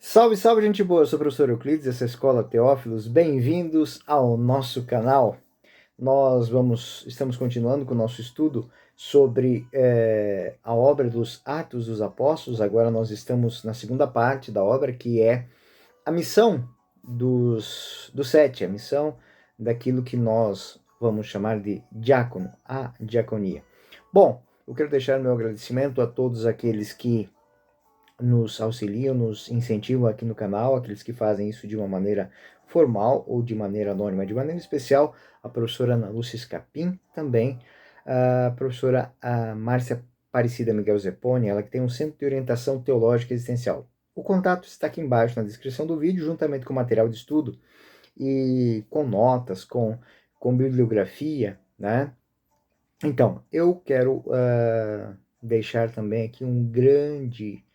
Salve, salve, gente boa! Eu sou o professor Euclides, essa é a Escola Teófilos. Bem-vindos ao nosso canal. Estamos continuando com o nosso estudo sobre a obra dos Atos dos Apóstolos. Agora nós estamos na segunda parte da obra, que é a missão dos sete, a missão daquilo que nós vamos chamar de diácono, a diaconia. Bom, eu quero deixar meu agradecimento a todos aqueles que nos auxiliam, nos incentivam aqui no canal, aqueles que fazem isso de uma maneira formal ou de maneira anônima, de maneira especial, a professora Ana Lúcia Scapim, também a professora Márcia Aparecida Miguel Zepponi, ela que tem um Centro de Orientação Teológica Existencial. O contato está aqui embaixo na descrição do vídeo, juntamente com material de estudo e com notas, com bibliografia, né? Então, eu quero deixar também aqui um grande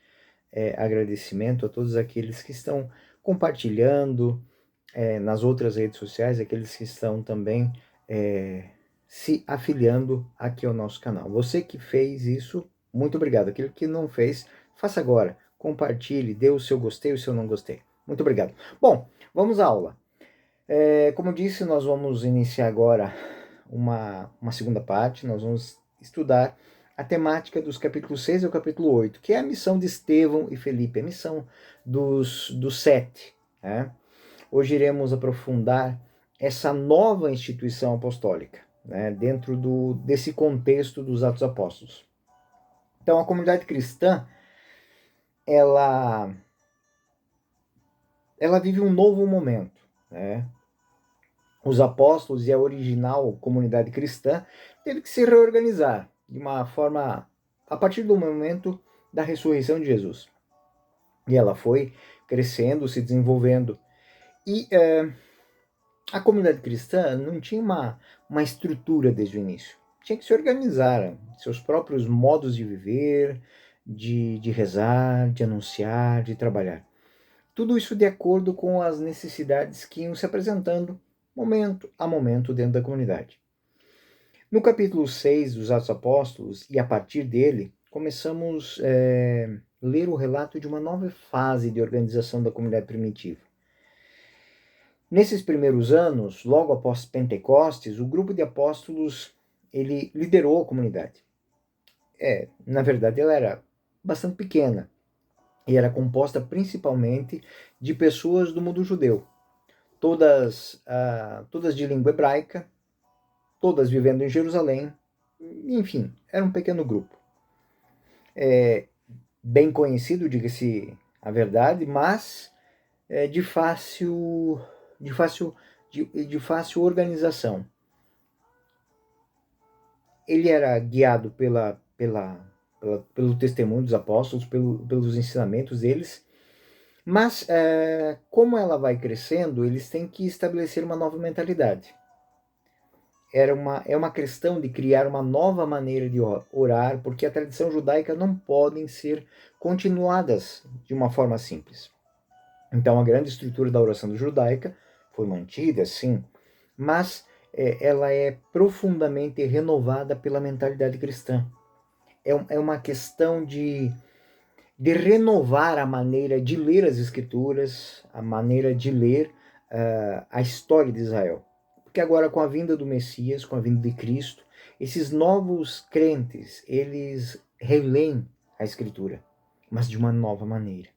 agradecimento a todos aqueles que estão compartilhando nas outras redes sociais, aqueles que estão também se afiliando aqui ao nosso canal. Você que fez isso, muito obrigado. Aquele que não fez, faça agora. Compartilhe, dê o seu gostei, o seu não gostei. Muito obrigado. Bom, vamos à aula. Como disse, nós vamos iniciar agora uma segunda parte. Nós vamos estudar a temática dos capítulos 6 ao capítulo 8, que é a missão de Estevão e Felipe, a missão dos sete. Né? Hoje iremos aprofundar essa nova instituição apostólica, né, dentro desse contexto dos Atos Apóstolos. Então, a comunidade cristã, ela vive um novo momento, né? Os apóstolos e a original comunidade cristã teve que se reorganizar de uma forma a partir do momento da ressurreição de Jesus. E ela foi crescendo, se desenvolvendo. E a comunidade cristã não tinha uma estrutura desde o início. Tinha que se organizar, seus próprios modos de viver, de rezar, de anunciar, de trabalhar. Tudo isso de acordo com as necessidades que iam se apresentando momento a momento dentro da comunidade. No capítulo 6 dos Atos Apóstolos, e a partir dele, começamos a ler o relato de uma nova fase de organização da comunidade primitiva. Nesses primeiros anos, logo após Pentecostes, o grupo de apóstolos ele liderou a comunidade. Na verdade, ela era bastante pequena e era composta principalmente de pessoas do mundo judeu, todas de língua hebraica, todas vivendo em Jerusalém, enfim, era um pequeno grupo. Bem conhecido, diga-se a verdade, mas de fácil organização. Ele era guiado pelo testemunho dos apóstolos, pelos ensinamentos deles, mas como ela vai crescendo, eles têm que estabelecer uma nova mentalidade. É uma questão de criar uma nova maneira de orar, porque a tradição judaica não podem ser continuadas de uma forma simples. Então a grande estrutura da oração judaica foi mantida, sim, mas ela é profundamente renovada pela mentalidade cristã. É uma questão de renovar a maneira de ler as Escrituras, a maneira de ler a história de Israel. Porque agora, com a vinda do Messias, com a vinda de Cristo, esses novos crentes, eles releem a Escritura, mas de uma nova maneira.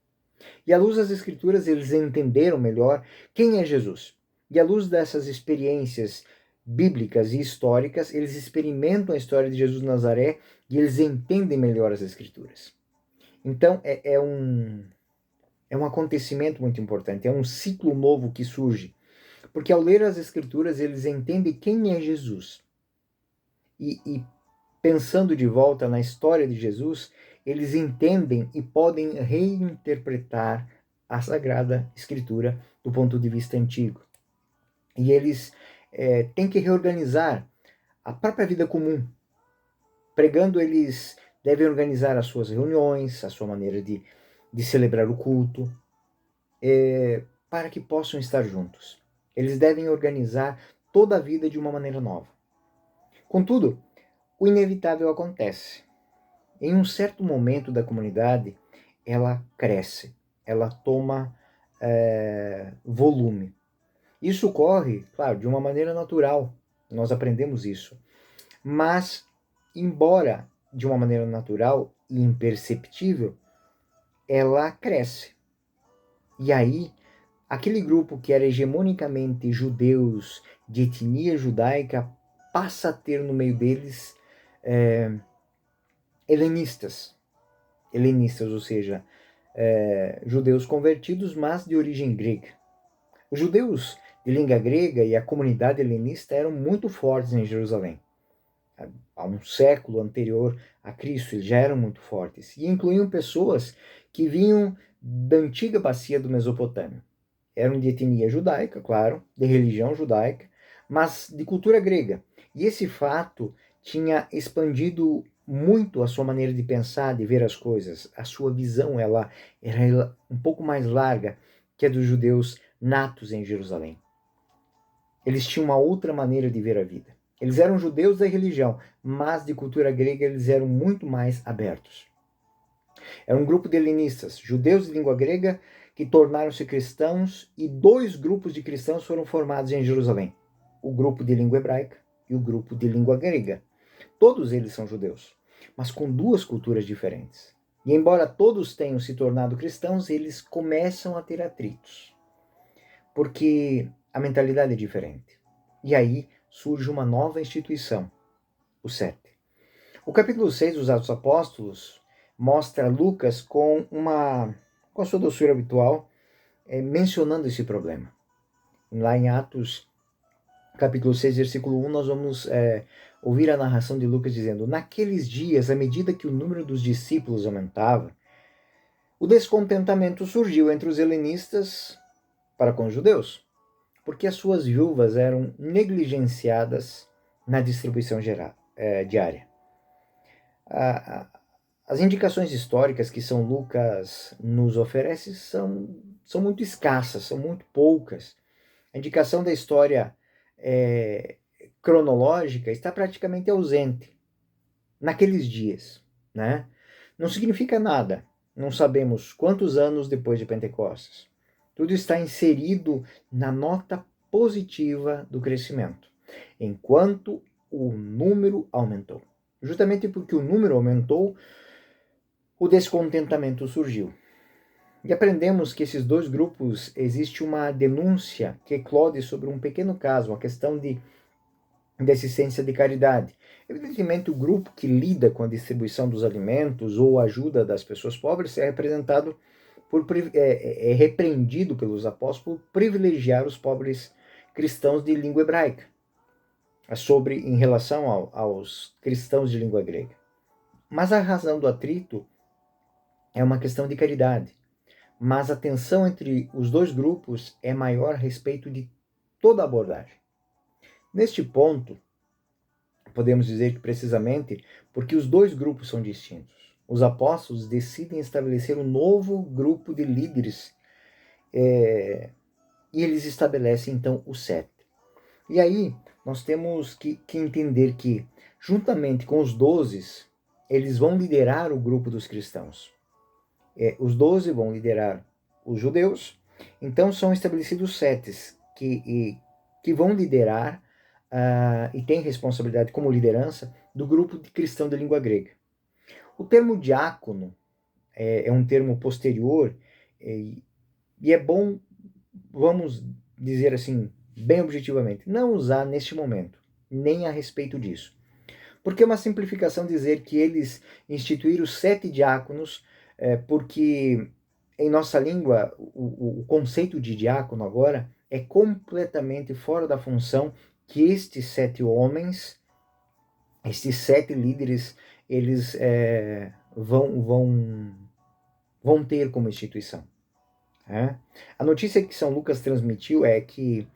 E à luz das Escrituras, eles entenderam melhor quem é Jesus. E à luz dessas experiências bíblicas e históricas, eles experimentam a história de Jesus de Nazaré e eles entendem melhor as Escrituras. Então, é um acontecimento muito importante, é um ciclo novo que surge. Porque ao ler as Escrituras, eles entendem quem é Jesus. E pensando de volta na história de Jesus, eles entendem e podem reinterpretar a Sagrada Escritura do ponto de vista antigo. E eles têm que reorganizar a própria vida comum. Pregando, eles devem organizar as suas reuniões, a sua maneira de celebrar o culto, para que possam estar juntos. Eles devem organizar toda a vida de uma maneira nova. Contudo, o inevitável acontece. Em um certo momento da comunidade, ela cresce. ela toma volume. Isso ocorre, claro, de uma maneira natural, nós aprendemos isso, mas, embora de uma maneira natural e imperceptível, ela cresce. E aí, aquele grupo que era hegemonicamente judeus, de etnia judaica, passa a ter no meio deles helenistas. Helenistas, ou seja, judeus convertidos, mas de origem grega. Os judeus de língua grega e a comunidade helenista eram muito fortes em Jerusalém. Há um século anterior a Cristo, eles já eram muito fortes. E incluíam pessoas que vinham da antiga bacia do Mesopotâmia. Eram de etnia judaica, claro, de religião judaica, mas de cultura grega. E esse fato tinha expandido muito a sua maneira de pensar, de ver as coisas. A sua visão ela era um pouco mais larga que a dos judeus natos em Jerusalém. Eles tinham uma outra maneira de ver a vida. Eles eram judeus da religião, mas de cultura grega eles eram muito mais abertos. Era um grupo de helenistas, judeus de língua grega, que tornaram-se cristãos, e dois grupos de cristãos foram formados em Jerusalém: o grupo de língua hebraica e o grupo de língua grega. Todos eles são judeus, mas com duas culturas diferentes. E embora todos tenham se tornado cristãos, eles começam a ter atritos, porque a mentalidade é diferente. E aí surge uma nova instituição, o sete. O capítulo 6 dos Atos Apóstolos mostra Lucas com a sua doçura habitual, mencionando esse problema. Lá em Atos, capítulo 6, versículo 1, nós vamos ouvir a narração de Lucas dizendo: naqueles dias, à medida que o número dos discípulos aumentava, o descontentamento surgiu entre os helenistas para com os judeus, porque as suas viúvas eram negligenciadas na distribuição diária. As indicações históricas que São Lucas nos oferece são muito escassas, são muito poucas. A indicação da história cronológica está praticamente ausente naqueles dias, né? Não significa nada. Não sabemos quantos anos depois de Pentecostes. Tudo está inserido na nota positiva do crescimento, enquanto o número aumentou. Justamente porque o número aumentou, o descontentamento surgiu. E aprendemos que esses dois grupos existe uma denúncia que eclode sobre um pequeno caso, uma questão de assistência de caridade. Evidentemente, o grupo que lida com a distribuição dos alimentos ou ajuda das pessoas pobres é representado é repreendido pelos apóstolos por privilegiar os pobres cristãos de língua hebraica em relação aos cristãos de língua grega. Mas a razão do atrito é uma questão de caridade. Mas a tensão entre os dois grupos é maior a respeito de toda a abordagem. Neste ponto, podemos dizer que precisamente porque os dois grupos são distintos, os apóstolos decidem estabelecer um novo grupo de líderes e eles estabelecem então o sete. E aí nós temos que entender que, juntamente com os 12, eles vão liderar o grupo dos cristãos. Os 12 vão liderar os judeus, então são estabelecidos setes que vão liderar e têm responsabilidade como liderança do grupo de cristão de língua grega. O termo diácono é um termo posterior e é bom, vamos dizer assim, bem objetivamente, não usar neste momento, nem a respeito disso. Porque é uma simplificação dizer que eles instituíram 7 diáconos, porque em nossa língua o conceito de diácono agora é completamente fora da função que estes 7 homens, estes 7 líderes, eles vão ter como instituição. A notícia que São Lucas transmitiu é que,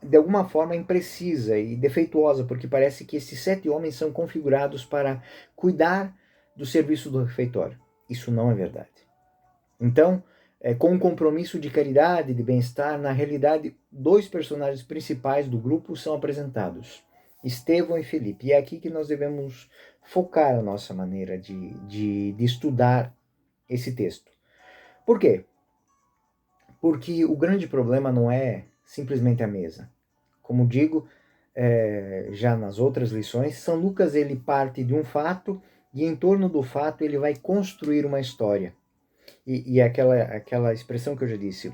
de alguma forma, imprecisa e defeituosa, porque parece que esses 7 homens são configurados para cuidar do serviço do refeitório. Isso não é verdade. Então, com um compromisso de caridade, de bem-estar, na realidade, 2 personagens principais do grupo são apresentados, Estevão e Felipe. E é aqui que nós devemos focar a nossa maneira de estudar esse texto. Por quê? Porque o grande problema não é simplesmente a mesa. Como digo, já nas outras lições, São Lucas ele parte de um fato e em torno do fato ele vai construir uma história. E aquela expressão que eu já disse,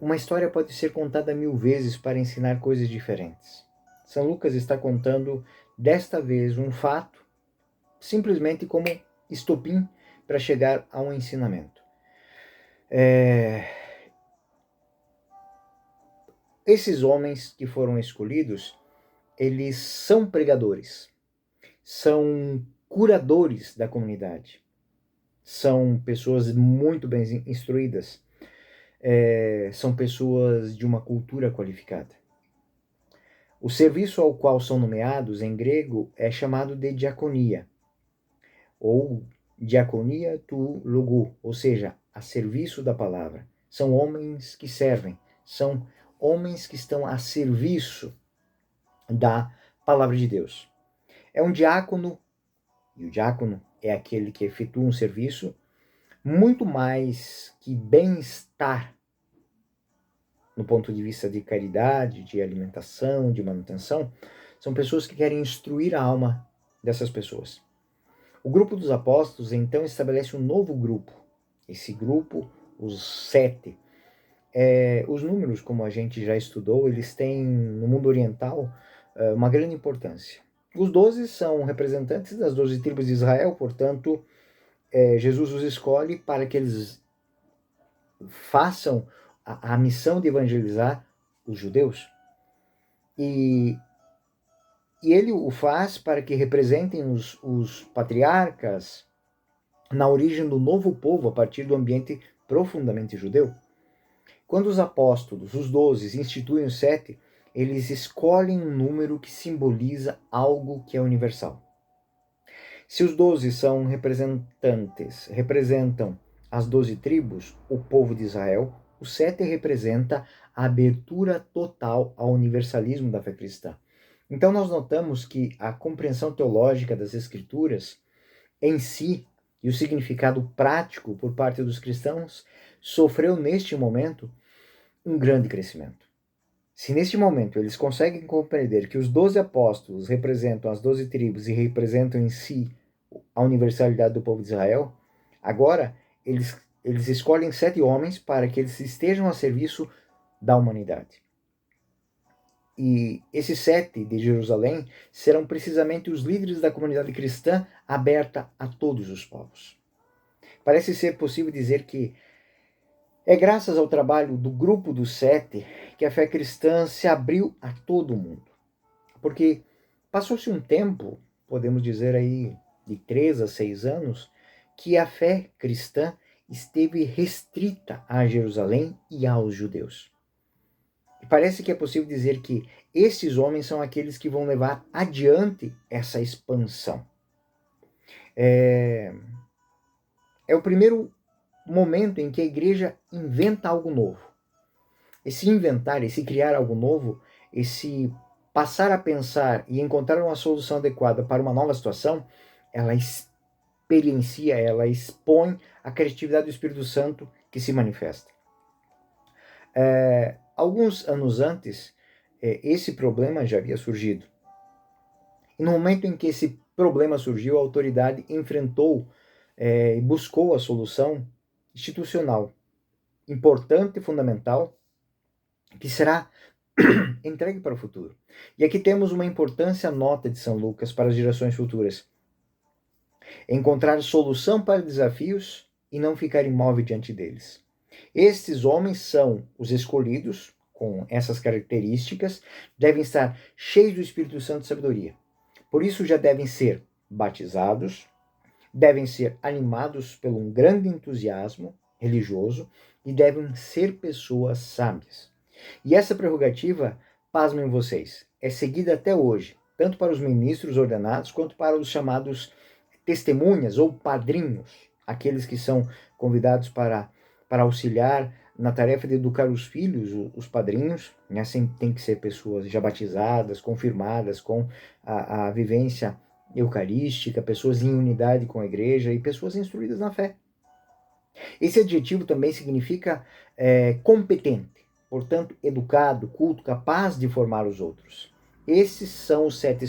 uma história pode ser contada 1000 vezes para ensinar coisas diferentes. São Lucas está contando, desta vez, um fato, simplesmente como estopim para chegar a um ensinamento. Esses homens que foram escolhidos, eles são pregadores, são curadores da comunidade, são pessoas muito bem instruídas, são pessoas de uma cultura qualificada. O serviço ao qual são nomeados, em grego, é chamado de diaconia, ou diaconia tu logo, ou seja, a serviço da palavra. São homens que servem, são homens que estão a serviço da palavra de Deus. É um diácono, e o diácono é aquele que efetua um serviço, muito mais que bem-estar no ponto de vista de caridade, de alimentação, de manutenção, são pessoas que querem instruir a alma dessas pessoas. O grupo dos apóstolos, então, estabelece um novo grupo. Esse grupo, os 7, os números, como a gente já estudou, eles têm, no mundo oriental, uma grande importância. Os 12 são representantes das 12 tribos de Israel, portanto, Jesus os escolhe para que eles façam a missão de evangelizar os judeus. E ele o faz para que representem os patriarcas na origem do novo povo a partir do ambiente profundamente judeu. Quando os apóstolos, os 12, instituem os 7, eles escolhem um número que simboliza algo que é universal. Se os 12 são representam as 12 tribos, o povo de Israel, o 7 representa a abertura total ao universalismo da fé cristã. Então nós notamos que a compreensão teológica das Escrituras em si e o significado prático por parte dos cristãos sofreu neste momento um grande crescimento. Se neste momento eles conseguem compreender que os 12 apóstolos representam as 12 tribos e representam em si a universalidade do povo de Israel, agora eles escolhem 7 homens para que eles estejam a serviço da humanidade. E esses 7 de Jerusalém serão precisamente os líderes da comunidade cristã aberta a todos os povos. Parece ser possível dizer que é graças ao trabalho do grupo dos 7 que a fé cristã se abriu a todo mundo. Porque passou-se um tempo, podemos dizer aí, de 3 a 6 anos, que a fé cristã esteve restrita a Jerusalém e aos judeus. E parece que é possível dizer que esses homens são aqueles que vão levar adiante essa expansão. É o primeiro momento em que a igreja inventa algo novo. Esse inventar, esse criar algo novo, esse passar a pensar e encontrar uma solução adequada para uma nova situação, ela experiencia, ela expõe a criatividade do Espírito Santo que se manifesta. Alguns anos antes, esse problema já havia surgido. E no momento em que esse problema surgiu, a autoridade enfrentou e buscou a solução institucional, importante e fundamental, que será entregue para o futuro. E aqui temos uma importância nota de São Lucas para as gerações futuras. Encontrar solução para desafios e não ficar imóvel diante deles. Estes homens são os escolhidos, com essas características, devem estar cheios do Espírito Santo e sabedoria. Por isso já devem ser batizados, devem ser animados por um grande entusiasmo religioso e devem ser pessoas sábias. E essa prerrogativa, pasmem vocês, é seguida até hoje, tanto para os ministros ordenados quanto para os chamados testemunhas ou padrinhos, aqueles que são convidados para auxiliar na tarefa de educar os filhos, os padrinhos, né? Sempre tem que ser pessoas já batizadas, confirmadas com a vivência eucarística, pessoas em unidade com a igreja e pessoas instruídas na fé. Esse adjetivo também significa competente, portanto, educado, culto, capaz de formar os outros. Esses são os 7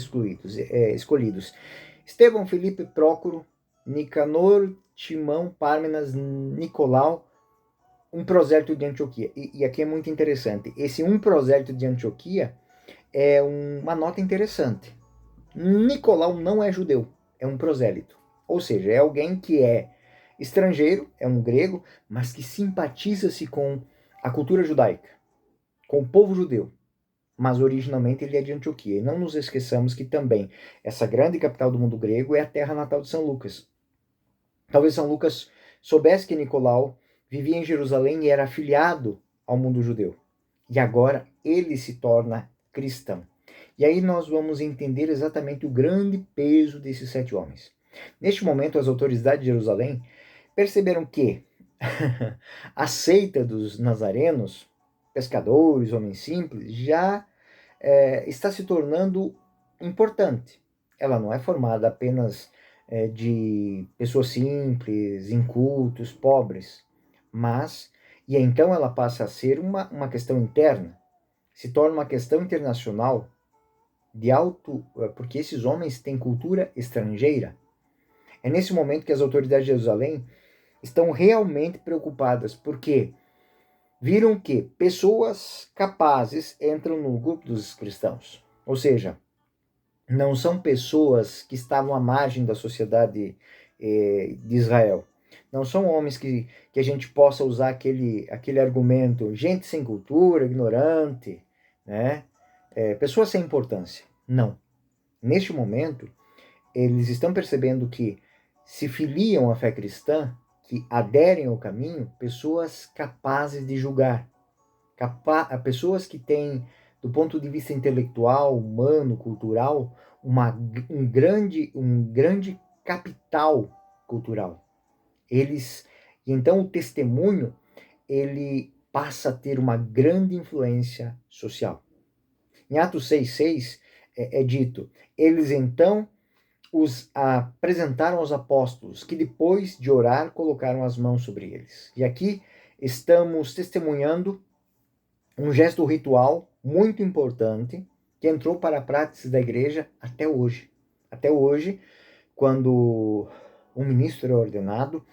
escolhidos. Estevão, Filipe, Prócoro, Nicanor, Timão, Pármenas, Nicolau, um prosélito de Antioquia. E aqui é muito interessante. Esse um prosélito de Antioquia é uma nota interessante. Nicolau não é judeu, é um prosélito. Ou seja, é alguém que é estrangeiro, é um grego, mas que simpatiza-se com a cultura judaica, com o povo judeu. Mas originalmente ele é de Antioquia. E não nos esqueçamos que também essa grande capital do mundo grego é a terra natal de São Lucas. Talvez São Lucas soubesse que Nicolau vivia em Jerusalém e era afiliado ao mundo judeu. E agora ele se torna cristão. E aí nós vamos entender exatamente o grande peso desses 7 homens. Neste momento, as autoridades de Jerusalém perceberam que a seita dos nazarenos, pescadores, homens simples, já está se tornando importante. Ela não é formada apenas de pessoas simples, incultos, pobres, mas, e então ela passa a ser uma questão interna, se torna uma questão internacional porque esses homens têm cultura estrangeira. É nesse momento que as autoridades de Jerusalém estão realmente preocupadas, porque viram que pessoas capazes entram no grupo dos cristãos. Ou seja, não são pessoas que estavam à margem da sociedade de Israel. Não são homens que a gente possa usar aquele argumento, gente sem cultura, ignorante, né? Pessoas sem importância. Não. Neste momento, eles estão percebendo que se filiam à fé cristã, que aderem ao caminho, pessoas capazes de julgar, pessoas que têm, do ponto de vista intelectual, humano, cultural, um grande capital cultural. E então o testemunho, ele passa a ter uma grande influência social. Em Atos 6,6 é dito, eles então os apresentaram aos apóstolos, que depois de orar colocaram as mãos sobre eles. E aqui estamos testemunhando um gesto ritual muito importante que entrou para a prática da igreja até hoje. Até hoje, quando um ministro é ordenado,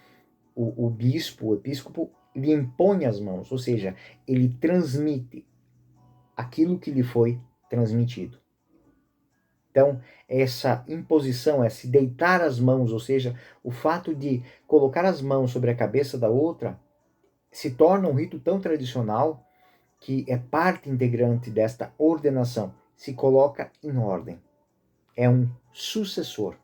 o bispo, o episcopo, lhe impõe as mãos, ou seja, ele transmite aquilo que lhe foi transmitido. Então, essa imposição, esse deitar as mãos, ou seja, o fato de colocar as mãos sobre a cabeça da outra, se torna um rito tão tradicional que é parte integrante desta ordenação, se coloca em ordem. É um sucessor.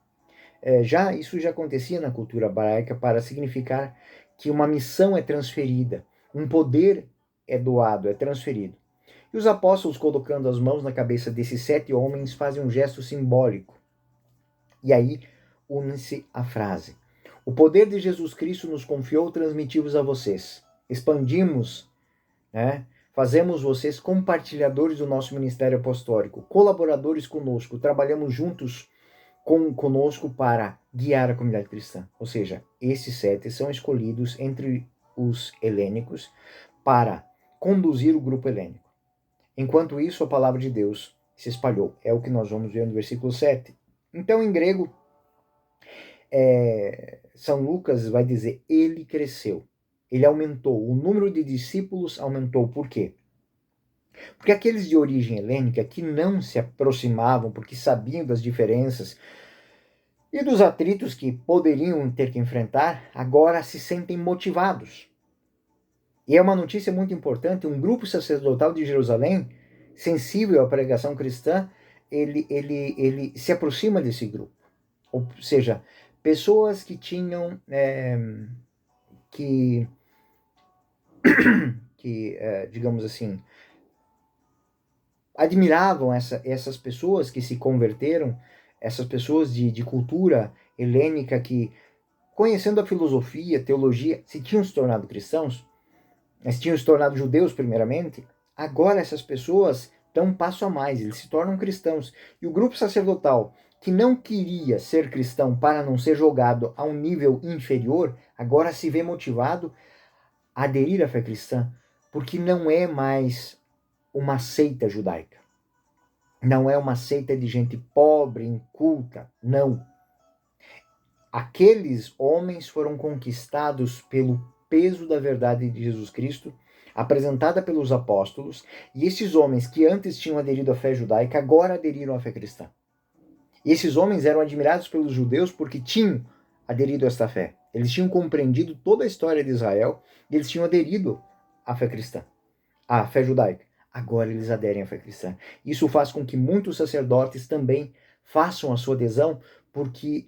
Isso já acontecia na cultura hebraica para significar que uma missão é transferida, um poder é doado, é transferido. E os apóstolos, colocando as mãos na cabeça desses 7 homens, fazem um gesto simbólico. E aí une-se a frase: o poder de Jesus Cristo nos confiou transmitimos a vocês. Expandimos, né? Fazemos vocês compartilhadores do nosso ministério apostólico, colaboradores conosco, trabalhamos juntos conosco para guiar a comunidade cristã. Ou seja, esses 7 são escolhidos entre os helênicos para conduzir o grupo helênico. Enquanto isso, a palavra de Deus se espalhou. É o que nós vamos ver no versículo 7. Então, em grego, São Lucas vai dizer, ele cresceu. Ele aumentou. O número de discípulos aumentou. Por quê? Porque aqueles de origem helênica que não se aproximavam porque sabiam das diferenças e dos atritos que poderiam ter que enfrentar, agora se sentem motivados. E é uma notícia muito importante, um grupo sacerdotal de Jerusalém, sensível à pregação cristã, ele se aproxima desse grupo. Ou seja, pessoas que tinham, digamos assim, admiravam essas pessoas que se converteram, essas pessoas de cultura helênica que, conhecendo a filosofia, a teologia, se tinham se tornado cristãos, mas tinham se tornado judeus primeiramente, agora essas pessoas dão um passo a mais, eles se tornam cristãos. E o grupo sacerdotal, que não queria ser cristão para não ser jogado a um nível inferior, agora se vê motivado a aderir à fé cristã, porque não é mais uma seita judaica. Não é uma seita de gente pobre, inculta, não. Aqueles homens foram conquistados pelo peso da verdade de Jesus Cristo, apresentada pelos apóstolos, e esses homens que antes tinham aderido à fé judaica, agora aderiram à fé cristã. E esses homens eram admirados pelos judeus porque tinham aderido a esta fé. Eles tinham compreendido toda a história de Israel e eles tinham aderido à fé cristã, à fé judaica. Agora eles aderem à fé cristã. Isso faz com que muitos sacerdotes também façam a sua adesão, porque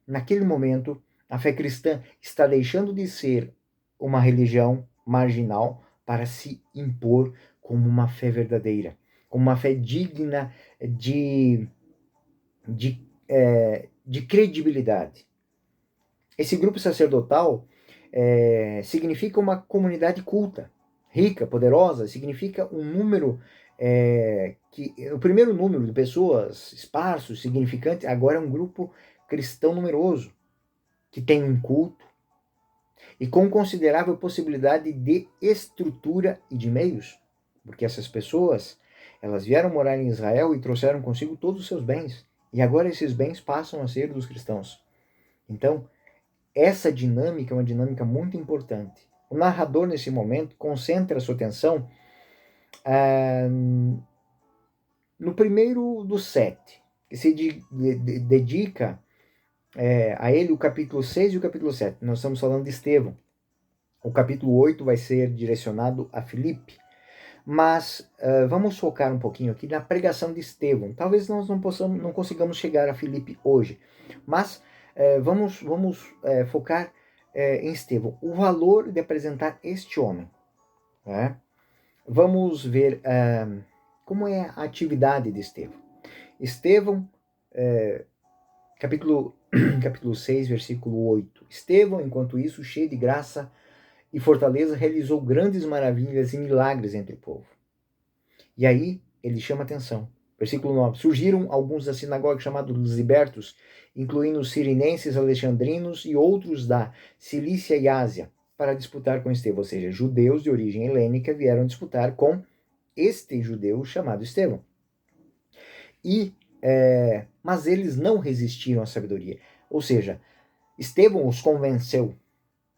naquele momento a fé cristã está deixando de ser uma religião marginal para se impor como uma fé verdadeira, como uma fé digna de credibilidade. Esse grupo sacerdotal significa uma comunidade culta, rica, poderosa, significa um número o primeiro número de pessoas esparsos, significantes, agora é um grupo cristão numeroso, que tem um culto e com considerável possibilidade de estrutura e de meios, porque essas pessoas, elas vieram morar em Israel e trouxeram consigo todos os seus bens, e agora esses bens passam a ser dos cristãos. Então, essa dinâmica é uma dinâmica muito importante. O narrador, nesse momento, concentra a sua atenção no primeiro dos 7, que se dedica a ele o capítulo 6 e o capítulo 7. Nós estamos falando de Estevão. O capítulo 8 vai ser direcionado a Filipe. Mas vamos focar um pouquinho aqui na pregação de Estevão. Talvez nós não consigamos chegar a Filipe hoje, mas vamos focar em Estevão. O valor de apresentar este homem. Né? Vamos ver como é a atividade de Estevão. Estevão, capítulo 6, versículo 8. Estevão, enquanto isso, cheio de graça e fortaleza, realizou grandes maravilhas e milagres entre o povo. E aí ele chama atenção. Versículo 9. Surgiram alguns da sinagoga chamados libertos, incluindo os sirinenses, alexandrinos e outros da Cilícia e Ásia, para disputar com Estevão. Ou seja, judeus de origem helênica vieram disputar com este judeu chamado Estevão. Mas eles não resistiram à sabedoria. Ou seja, Estevão os convenceu.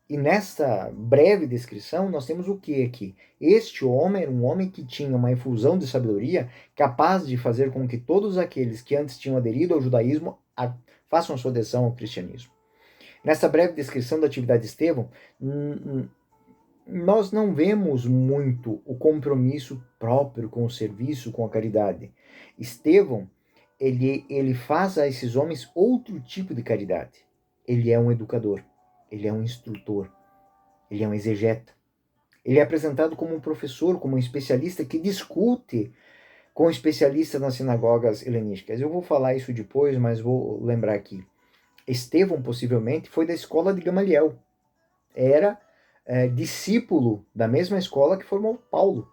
E nesta breve descrição, nós temos o que aqui? Este homem era um homem que tinha uma efusão de sabedoria capaz de fazer com que todos aqueles que antes tinham aderido ao judaísmo façam a sua adesão ao cristianismo. Nesta breve descrição da atividade de Estevão, nós não vemos muito o compromisso próprio com o serviço, com a caridade. Estevão, ele faz a esses homens outro tipo de caridade. Ele é um educador. Ele é um instrutor, ele é um exegeta. Ele é apresentado como um professor, como um especialista que discute com especialistas nas sinagogas helenísticas. Eu vou falar isso depois, mas vou lembrar aqui. Estevão, possivelmente, foi da escola de Gamaliel. Era discípulo da mesma escola que formou Paulo.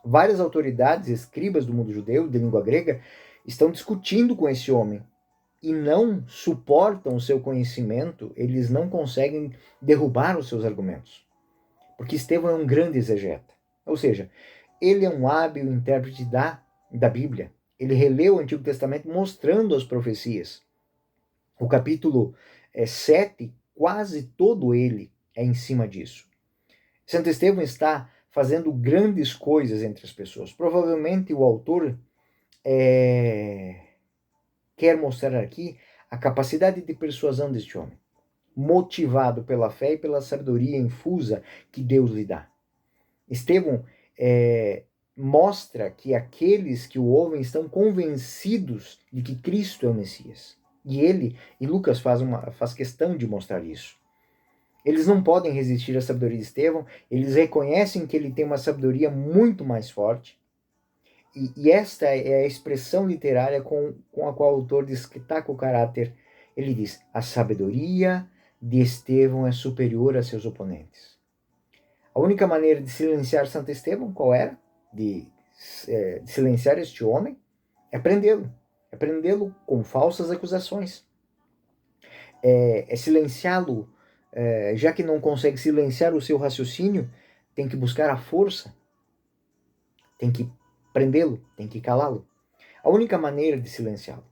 Várias autoridades, escribas do mundo judeu, de língua grega, estão discutindo com esse homem e não suportam o seu conhecimento, eles não conseguem derrubar os seus argumentos. Porque Estevão é um grande exegeta. Ou seja, ele é um hábil intérprete da Bíblia. Ele releu o Antigo Testamento mostrando as profecias. O capítulo 7, quase todo ele é em cima disso. Santo Estevão está fazendo grandes coisas entre as pessoas. Provavelmente o autor quer mostrar aqui a capacidade de persuasão deste homem, motivado pela fé e pela sabedoria infusa que Deus lhe dá. Estevão mostra que aqueles que o ouvem estão convencidos de que Cristo é o Messias. E Lucas faz questão de mostrar isso. Eles não podem resistir à sabedoria de Estevão, eles reconhecem que ele tem uma sabedoria muito mais forte. E esta é a expressão literária com a qual o autor destaca o caráter. Ele diz: a sabedoria de Estevão é superior a seus oponentes. A única maneira de silenciar Santo Estevão, qual era? De silenciar este homem? É prendê-lo. é prendê-lo com falsas acusações, é silenciá-lo, já que não consegue silenciar o seu raciocínio, tem que buscar a força, tem que prendê-lo, tem que calá-lo. A única maneira de silenciá-lo,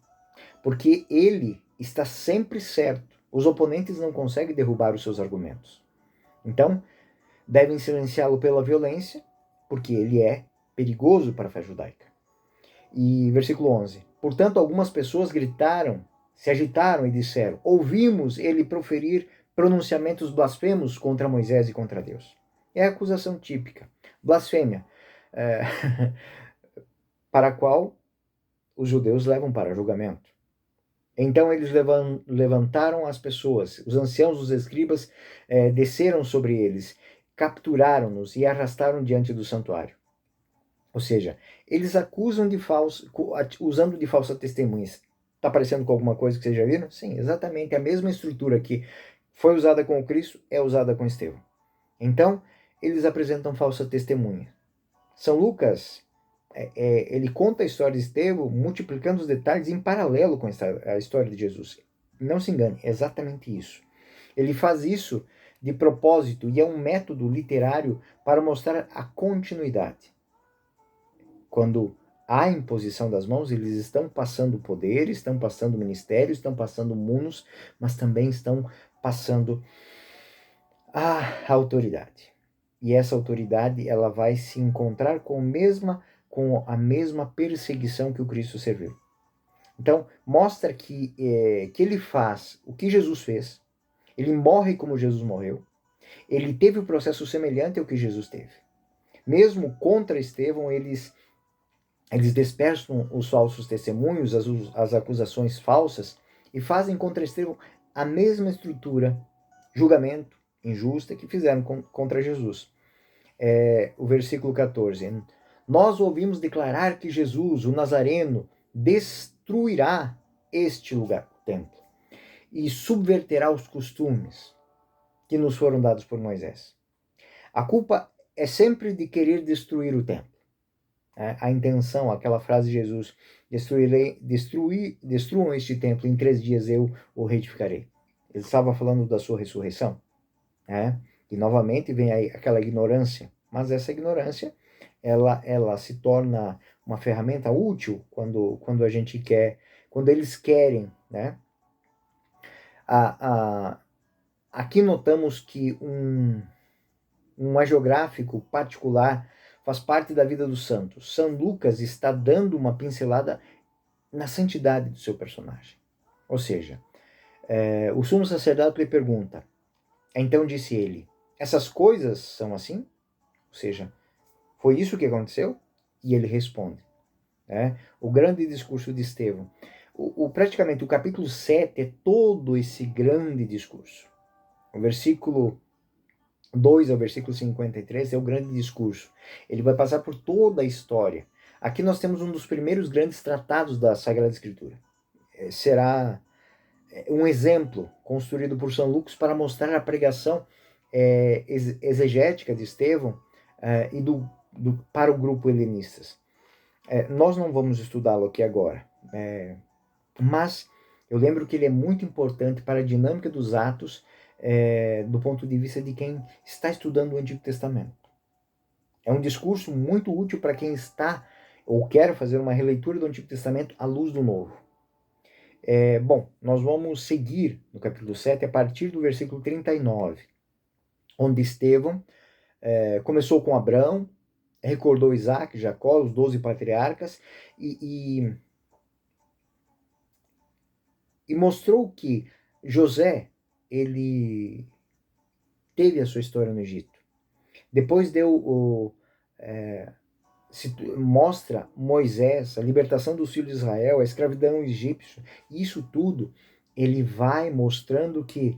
porque ele está sempre certo. Os oponentes não conseguem derrubar os seus argumentos. Então, devem silenciá-lo pela violência, porque ele é perigoso para a fé judaica. E versículo 11. Portanto, algumas pessoas gritaram, se agitaram e disseram: ouvimos ele proferir pronunciamentos blasfemos contra Moisés e contra Deus. É a acusação típica, blasfêmia, para a qual os judeus levam para julgamento. Então eles levantaram as pessoas, os anciãos, os escribas, desceram sobre eles, capturaram-nos e arrastaram diante do santuário. Ou seja, eles acusam de falso, usando de falsa testemunhas. Está parecendo com alguma coisa que vocês já viram? Sim, exatamente a mesma estrutura que foi usada com o Cristo é usada com Estevão. Então, eles apresentam falsa testemunha. São Lucas, ele conta a história de Estevão multiplicando os detalhes em paralelo com a história de Jesus. Não se engane, é exatamente isso. Ele faz isso de propósito e é um método literário para mostrar a continuidade. Quando há imposição das mãos, eles estão passando poder, estão passando ministério, estão passando mundos, mas também estão passando a autoridade. E essa autoridade, ela vai se encontrar com a mesma perseguição que o Cristo serviu. Então, mostra que ele faz o que Jesus fez, ele morre como Jesus morreu, ele teve um processo semelhante ao que Jesus teve. Mesmo contra Estevão, eles dispersam os falsos testemunhos, as acusações falsas, e fazem contra Estevão a mesma estrutura, julgamento injusta, que fizeram contra Jesus. O versículo 14. Nós ouvimos declarar que Jesus, o Nazareno, destruirá este lugar, o templo, e subverterá os costumes que nos foram dados por Moisés. A culpa é sempre de querer destruir o templo. A intenção, aquela frase de Jesus: destruam este templo, em 3 dias eu o reedificarei. Ele estava falando da sua ressurreição. E novamente vem aí aquela ignorância, mas essa ignorância ela se torna uma ferramenta útil quando a gente quer, quando eles querem, né? Aqui notamos que um hagiográfico particular faz parte da vida dos santos. São Lucas está dando uma pincelada na santidade do seu personagem. Ou seja, o sumo sacerdote lhe pergunta, então disse ele: essas coisas são assim? Ou seja, foi isso que aconteceu? E ele responde. O grande discurso de Estevão. Praticamente o capítulo 7 é todo esse grande discurso. O versículo 2 ao versículo 53 é o grande discurso. Ele vai passar por toda a história. Aqui nós temos um dos primeiros grandes tratados da Sagrada Escritura. Será um exemplo construído por São Lucas para mostrar a pregação exegética de Estevão e para o grupo helenistas. Nós não vamos estudá-lo aqui agora, mas eu lembro que ele é muito importante para a dinâmica dos Atos do ponto de vista de quem está estudando o Antigo Testamento. É um discurso muito útil para quem está ou quer fazer uma releitura do Antigo Testamento à luz do Novo. Bom, nós vamos seguir no capítulo 7 a partir do versículo 39, onde Estevão começou com Abraão, recordou Isaac, Jacó, os 12 patriarcas, e mostrou que José, ele teve a sua história no Egito. Depois mostra Moisés, a libertação dos filhos de Israel, a escravidão egípcia, isso tudo ele vai mostrando que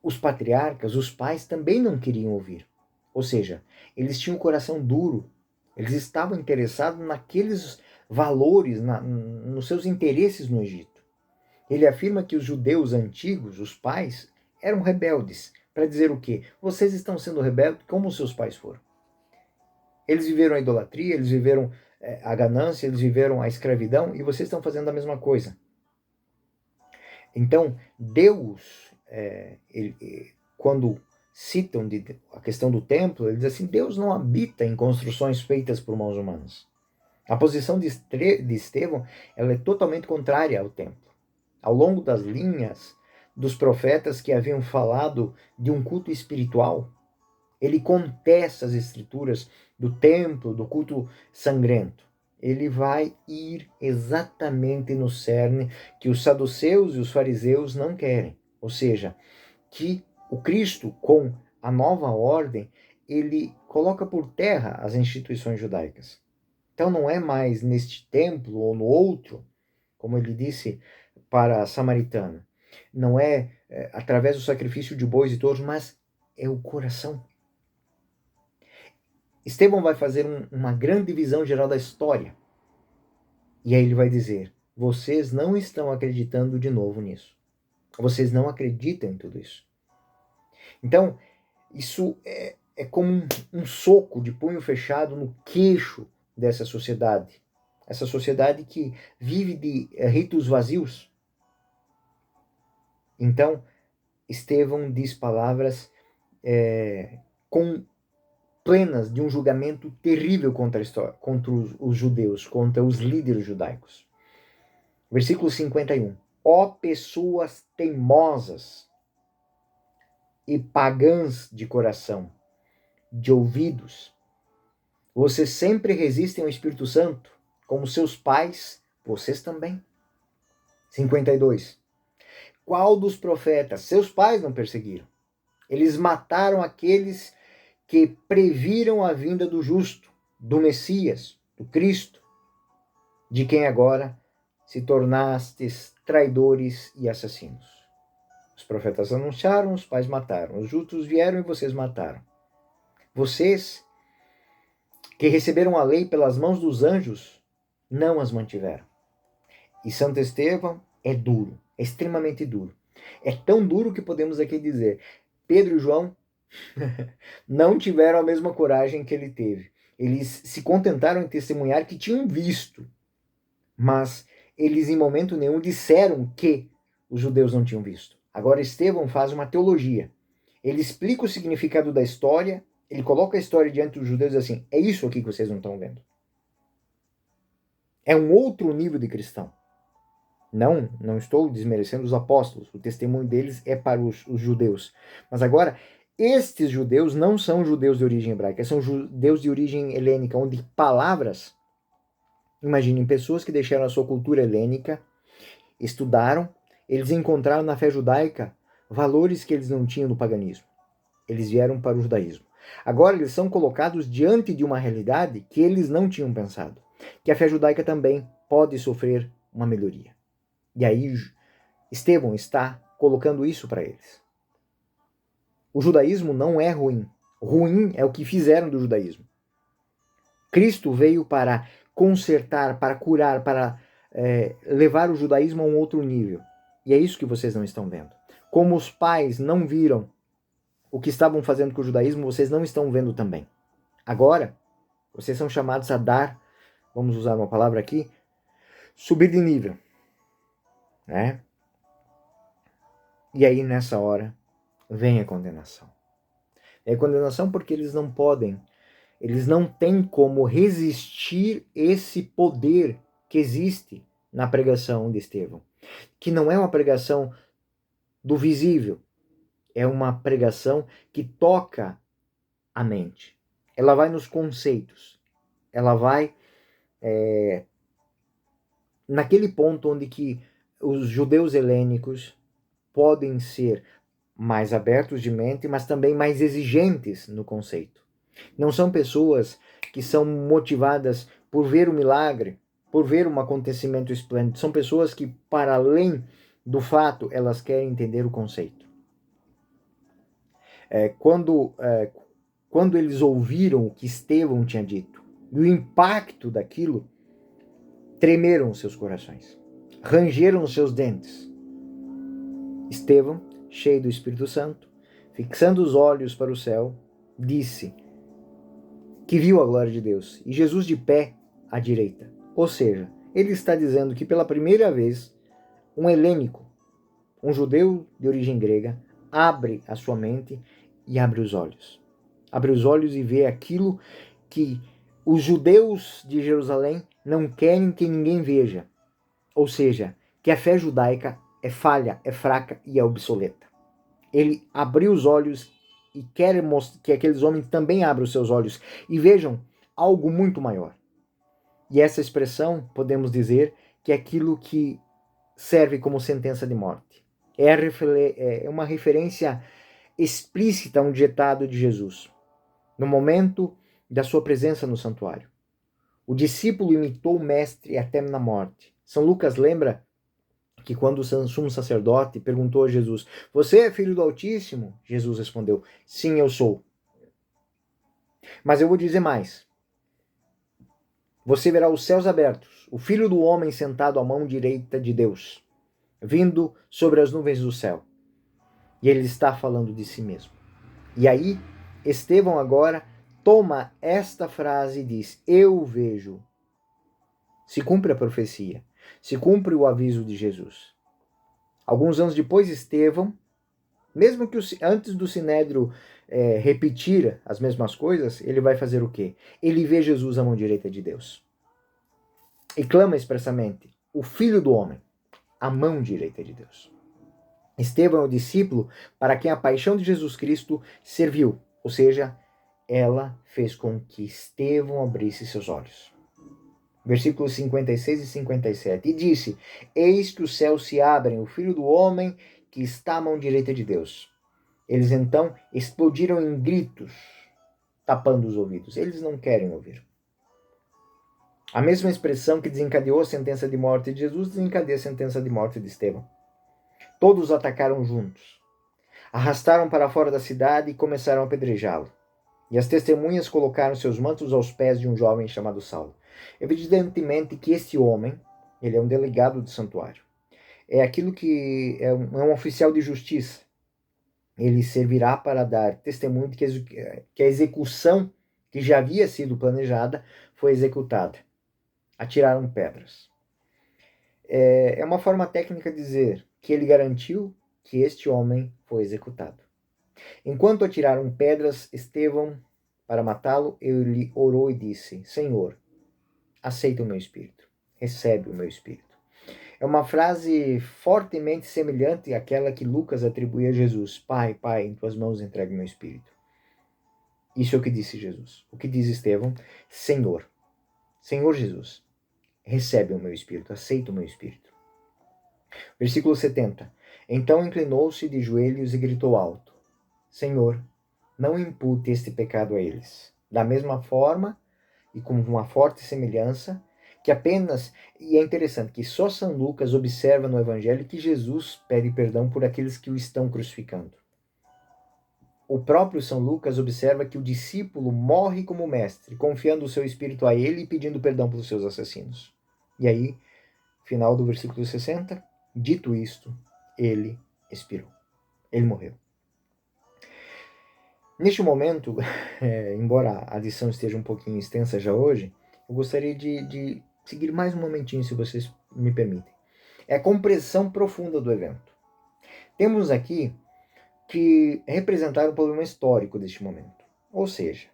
os patriarcas, os pais também não queriam ouvir. Ou seja, eles tinham o coração duro, eles estavam interessados naqueles valores, nos seus interesses no Egito. Ele afirma que os judeus antigos, os pais, eram rebeldes, para dizer o quê? Vocês estão sendo rebeldes como os seus pais foram. Eles viveram a idolatria, eles viveram a ganância, eles viveram a escravidão, e vocês estão fazendo a mesma coisa. Então, Deus, quando citam a questão do templo, ele diz assim: Deus não habita em construções feitas por mãos humanas. A posição de Estevão, ela é totalmente contrária ao templo. Ao longo das linhas dos profetas que haviam falado de um culto espiritual, ele contesta as escrituras do templo, do culto sangrento. Ele vai ir exatamente no cerne que os saduceus e os fariseus não querem. Ou seja, que o Cristo, com a nova ordem, ele coloca por terra as instituições judaicas. Então não é mais neste templo ou no outro, como ele disse para a samaritana. Não é, através do sacrifício de bois e touros, mas é o coração. Estevão vai fazer uma grande visão geral da história. E aí ele vai dizer: vocês não estão acreditando de novo nisso. Vocês não acreditam em tudo isso. Então, isso é como um soco de punho fechado no queixo dessa sociedade. Essa sociedade que vive de ritos vazios. Então, Estevão diz palavras plenas de um julgamento terrível contra os judeus, contra os líderes judaicos. Versículo 51. Ó pessoas teimosas e pagãs de coração, de ouvidos, vocês sempre resistem ao Espírito Santo, como seus pais, vocês também. 52. Qual dos profetas seus pais não perseguiram? Eles mataram aqueles que previram a vinda do justo, do Messias, do Cristo, de quem agora se tornastes traidores e assassinos. Os profetas anunciaram, os pais mataram. Os justos vieram e vocês mataram. Vocês, que receberam a lei pelas mãos dos anjos, não as mantiveram. E Santo Estevão é duro, é extremamente duro. É tão duro que podemos aqui dizer: Pedro e João não tiveram a mesma coragem que ele teve. Eles se contentaram em testemunhar que tinham visto, mas eles em momento nenhum disseram que os judeus não tinham visto. Agora Estevão faz uma teologia. Ele explica o significado da história, ele coloca a história diante dos judeus e diz assim: é isso aqui que vocês não estão vendo. É um outro nível de cristão. Não estou desmerecendo os apóstolos, o testemunho deles é para os judeus. Mas agora, estes judeus não são judeus de origem hebraica, são judeus de origem helênica, onde palavras, imaginem, pessoas que deixaram a sua cultura helênica, estudaram, eles encontraram na fé judaica valores que eles não tinham no paganismo. Eles vieram para o judaísmo. Agora eles são colocados diante de uma realidade que eles não tinham pensado, que a fé judaica também pode sofrer uma melhoria. E aí Estevão está colocando isso para eles. O judaísmo não é ruim. Ruim é o que fizeram do judaísmo. Cristo veio para consertar, para curar, para levar o judaísmo a um outro nível. E é isso que vocês não estão vendo. Como os pais não viram o que estavam fazendo com o judaísmo, vocês não estão vendo também. Agora, vocês são chamados a dar, vamos usar uma palavra aqui, subir de nível. Né? E aí, nessa hora, vem a condenação. É a condenação porque eles não podem, eles não têm como resistir esse poder que existe na pregação de Estevão. Que não é uma pregação do visível, é uma pregação que toca a mente. Ela vai nos conceitos, ela vai naquele ponto onde que os judeus helênicos podem ser mais abertos de mente, mas também mais exigentes no conceito. Não são pessoas que são motivadas por ver o milagre, por ver um acontecimento esplêndido. São pessoas que, para além do fato, elas querem entender o conceito. Quando eles ouviram o que Estevão tinha dito, e o impacto daquilo, tremeram os seus corações, rangeram os seus dentes. Estevão, cheio do Espírito Santo, fixando os olhos para o céu, disse que viu a glória de Deus e Jesus de pé à direita. Ou seja, ele está dizendo que pela primeira vez, um helênico, um judeu de origem grega, abre a sua mente e abre os olhos. Abre os olhos e vê aquilo que os judeus de Jerusalém não querem que ninguém veja. Ou seja, que a fé judaica é falha, é fraca e é obsoleta. Ele abriu os olhos e quer que aqueles homens também abram os seus olhos e vejam algo muito maior. E essa expressão, podemos dizer, que é aquilo que serve como sentença de morte. É uma referência explícita a um ditado de Jesus, no momento da sua presença no santuário. O discípulo imitou o mestre até na morte. São Lucas lembra que quando o sumo sacerdote perguntou a Jesus: "Você é filho do Altíssimo?" Jesus respondeu: "Sim, eu sou." Mas eu vou dizer mais. Você verá os céus abertos, o Filho do Homem sentado à mão direita de Deus, vindo sobre as nuvens do céu. E ele está falando de si mesmo. E aí, Estevão agora toma esta frase e diz: "Eu vejo." Se cumpre a profecia, se cumpre o aviso de Jesus. Alguns anos depois, Estevão, mesmo que antes do Sinédrio repetir as mesmas coisas, ele vai fazer o quê? Ele vê Jesus à mão direita de Deus. E clama expressamente: "O Filho do Homem, à mão direita de Deus." Estevão é o discípulo para quem a paixão de Jesus Cristo serviu, ou seja, ela fez com que Estevão abrisse seus olhos. Versículos 56 e 57. E disse: "Eis que os céus se abrem, o Filho do Homem que está à mão direita de Deus." Eles então explodiram em gritos, tapando os ouvidos. Eles não querem ouvir. A mesma expressão que desencadeou a sentença de morte de Jesus desencadeia a sentença de morte de Estevão. Todos atacaram juntos. Arrastaram para fora da cidade e começaram a apedrejá-lo. E as testemunhas colocaram seus mantos aos pés de um jovem chamado Saulo. Evidentemente que este homem, ele é um delegado do santuário. É aquilo que é um oficial de justiça. Ele servirá para dar testemunho de que a execução que já havia sido planejada foi executada. Atiraram pedras. É uma forma técnica de dizer que ele garantiu que este homem foi executado. Enquanto atiraram pedras, Estevão, para matá-lo, ele orou e disse: "Senhor, aceita o meu espírito, recebe o meu espírito." É uma frase fortemente semelhante àquela que Lucas atribui a Jesus: "Pai, Pai, em tuas mãos entrego o meu espírito." Isso é o que disse Jesus. O que diz Estevão? Senhor, Senhor Jesus, recebe o meu espírito, aceita o meu espírito. Versículo 70. Então inclinou-se de joelhos e gritou alto: "Senhor, não impute este pecado a eles." Da mesma forma, e com uma forte semelhança, que apenas, e é interessante que só São Lucas observa no Evangelho que Jesus pede perdão por aqueles que o estão crucificando. O próprio São Lucas observa que o discípulo morre como mestre, confiando o seu espírito a ele e pedindo perdão pelos seus assassinos. E aí, final do versículo 60, dito isto, ele expirou. Ele morreu. Neste momento, embora a lição esteja um pouquinho extensa já hoje, eu gostaria de seguir mais um momentinho, se vocês me permitem. É a compreensão profunda do evento. Temos aqui que representar o problema histórico deste momento. Ou seja,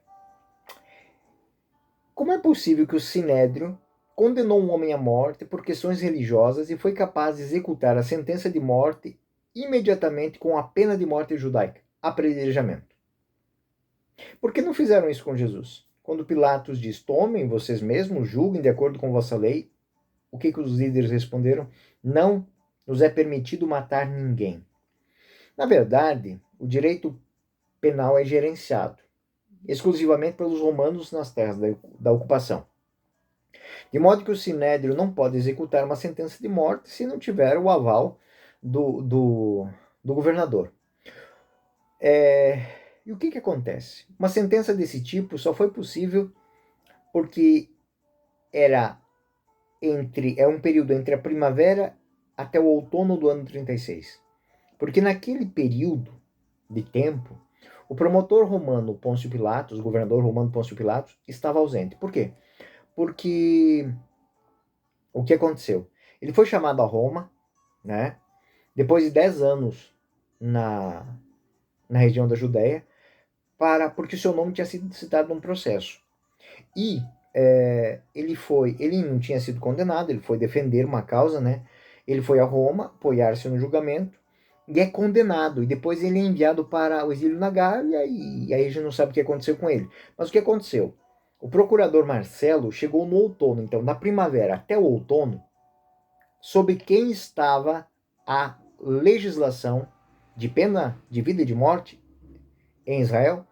como é possível que o Sinédrio condenou um homem à morte por questões religiosas e foi capaz de executar a sentença de morte imediatamente com a pena de morte judaica, apedrejamento? Por que não fizeram isso com Jesus? Quando Pilatos diz: "Tomem vocês mesmos, julguem de acordo com vossa lei", o que os líderes responderam? "Não nos é permitido matar ninguém." Na verdade, o direito penal é gerenciado exclusivamente pelos romanos nas terras da ocupação. De modo que o Sinédrio não pode executar uma sentença de morte se não tiver o aval do governador. E o que acontece? Uma sentença desse tipo só foi possível porque é um período entre a primavera até o outono do ano 36. Porque naquele período de tempo, o promotor romano Pôncio Pilatos, o governador romano Pôncio Pilatos, estava ausente. Por quê? porque o que aconteceu? Ele foi chamado a Roma, né? Depois de 10 anos na região da Judéia, porque o seu nome tinha sido citado num processo. E ele não tinha sido condenado, ele foi defender uma causa, né? Ele foi a Roma apoiar-se no julgamento e é condenado. E depois ele é enviado para o exílio na Gália e aí a gente não sabe o que aconteceu com ele. Mas o que aconteceu? O procurador Marcelo chegou no outono, então na primavera até o outono, sob quem estava a legislação de pena de vida e de morte em Israel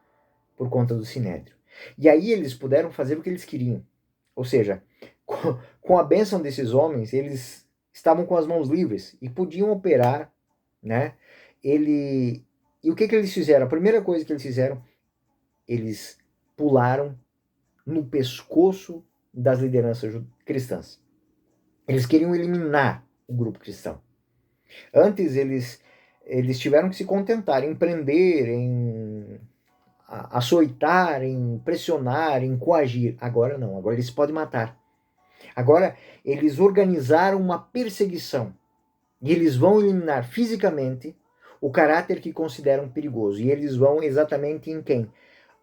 por conta do Sinédrio. E aí eles puderam fazer o que eles queriam. Ou seja, com a bênção desses homens, eles estavam com as mãos livres e podiam operar, né? E o que eles fizeram? A primeira coisa que eles fizeram, eles pularam no pescoço das lideranças cristãs. Eles queriam eliminar o grupo cristão. Antes eles tiveram que se contentar em prender, em açoitar, em pressionar, em coagir. Agora não, agora eles podem matar. Agora eles organizaram uma perseguição e eles vão eliminar fisicamente o caráter que consideram perigoso. E eles vão exatamente em quem?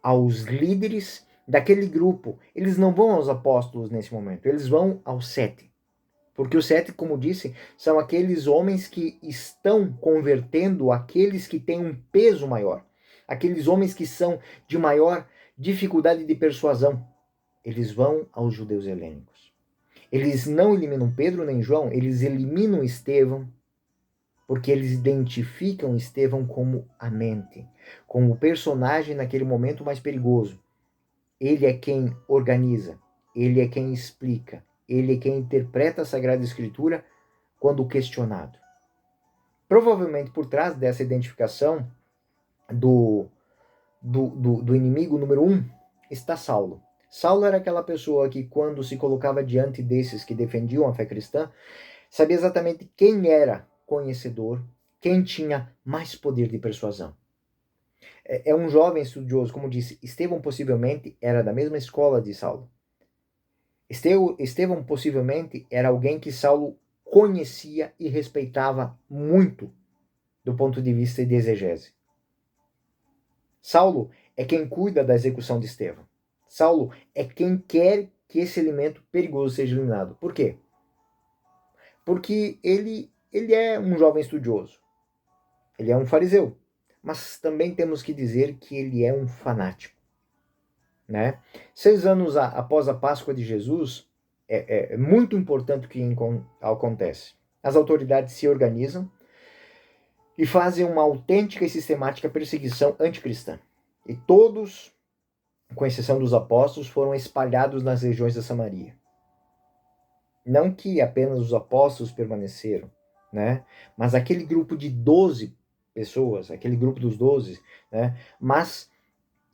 Aos líderes daquele grupo. Eles não vão aos apóstolos nesse momento, eles vão aos 7. Porque os 7, como disse, são aqueles homens que estão convertendo aqueles que têm um peso maior. Aqueles homens que são de maior dificuldade de persuasão. Eles vão aos judeus helênicos. Eles não eliminam Pedro nem João, eles eliminam Estevão, porque eles identificam Estevão como a mente, como o personagem naquele momento mais perigoso. Ele é quem organiza, ele é quem explica, ele é quem interpreta a Sagrada Escritura quando questionado. Provavelmente por trás dessa identificação do inimigo número 1 está Saulo. Saulo era aquela pessoa que, quando se colocava diante desses que defendiam a fé cristã, sabia exatamente quem era conhecedor, quem tinha mais poder de persuasão. É um jovem estudioso, como disse, Estevão possivelmente era da mesma escola de Saulo. Estevão possivelmente era alguém que Saulo conhecia e respeitava muito do ponto de vista de exegese. Saulo é quem cuida da execução de Estevão. Saulo é quem quer que esse elemento perigoso seja eliminado. Por quê? Porque ele é um jovem estudioso. Ele é um fariseu. Mas também temos que dizer que ele é um fanático. Né? 6 anos após a Páscoa de Jesus, é muito importante o que acontece. As autoridades se organizam e fazem uma autêntica e sistemática perseguição anticristã. E todos, com exceção dos apóstolos, foram espalhados nas regiões da Samaria. Não que apenas os apóstolos permaneceram, né? Mas aquele grupo de 12 pessoas, aquele grupo dos 12, né? Mas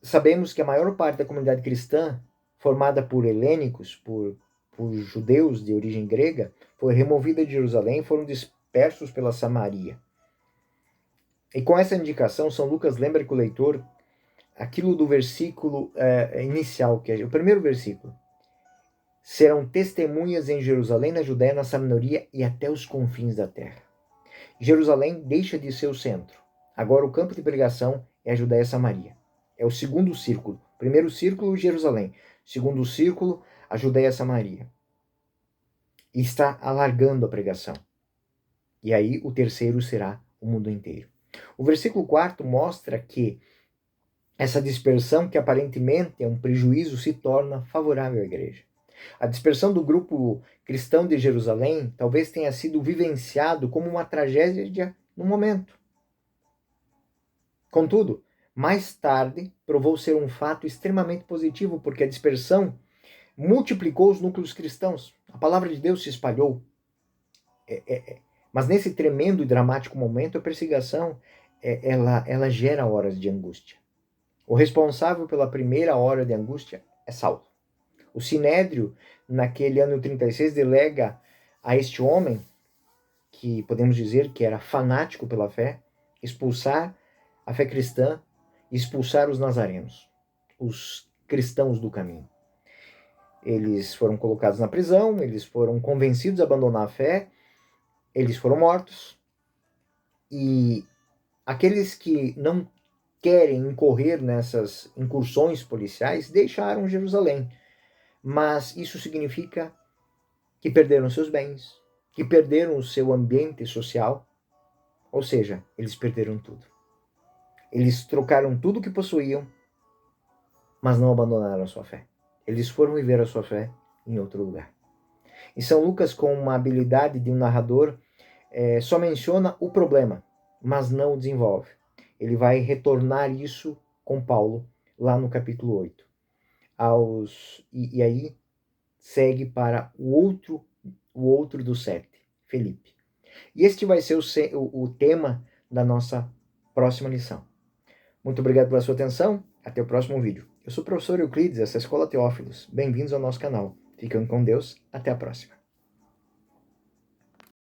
sabemos que a maior parte da comunidade cristã, formada por helênicos, por judeus de origem grega, foi removida de Jerusalém e foram dispersos pela Samaria. E com essa indicação, São Lucas lembra que o leitor aquilo do versículo inicial, que é o primeiro versículo. Serão testemunhas em Jerusalém, na Judéia, na Samaria e até os confins da terra. Jerusalém deixa de ser o centro. Agora o campo de pregação é a Judéia e Samaria. É o segundo círculo. Primeiro círculo, Jerusalém. Segundo círculo, a Judéia e Samaria. E está alargando a pregação. E aí o terceiro será o mundo inteiro. O versículo 4 mostra que essa dispersão, que aparentemente é um prejuízo, se torna favorável à igreja. A dispersão do grupo cristão de Jerusalém talvez tenha sido vivenciado como uma tragédia no momento. Contudo, mais tarde provou ser um fato extremamente positivo, porque a dispersão multiplicou os núcleos cristãos. A palavra de Deus se espalhou. Mas nesse tremendo e dramático momento, a perseguição ela gera horas de angústia. O responsável pela primeira hora de angústia é Saulo. O Sinédrio, naquele ano 36, delega a este homem, que podemos dizer que era fanático pela fé, expulsar a fé cristã e expulsar os nazarenos, os cristãos do caminho. Eles foram colocados na prisão, eles foram convencidos a abandonar a fé, eles foram mortos. E aqueles que não querem incorrer nessas incursões policiais deixaram Jerusalém. Mas isso significa que perderam seus bens, que perderam o seu ambiente social, ou seja, eles perderam tudo. Eles trocaram tudo o que possuíam, mas não abandonaram a sua fé. Eles foram viver a sua fé em outro lugar. E São Lucas, com uma habilidade de um narrador, só menciona o problema, mas não o desenvolve. Ele vai retornar isso com Paulo lá no capítulo 8. E aí segue para o outro dos 7, Felipe. E este vai ser o tema da nossa próxima lição. Muito obrigado pela sua atenção. Até o próximo vídeo. Eu sou o professor Euclides, essa é a Escola Teófilos. Bem-vindos ao nosso canal. Ficam com Deus. Até a próxima.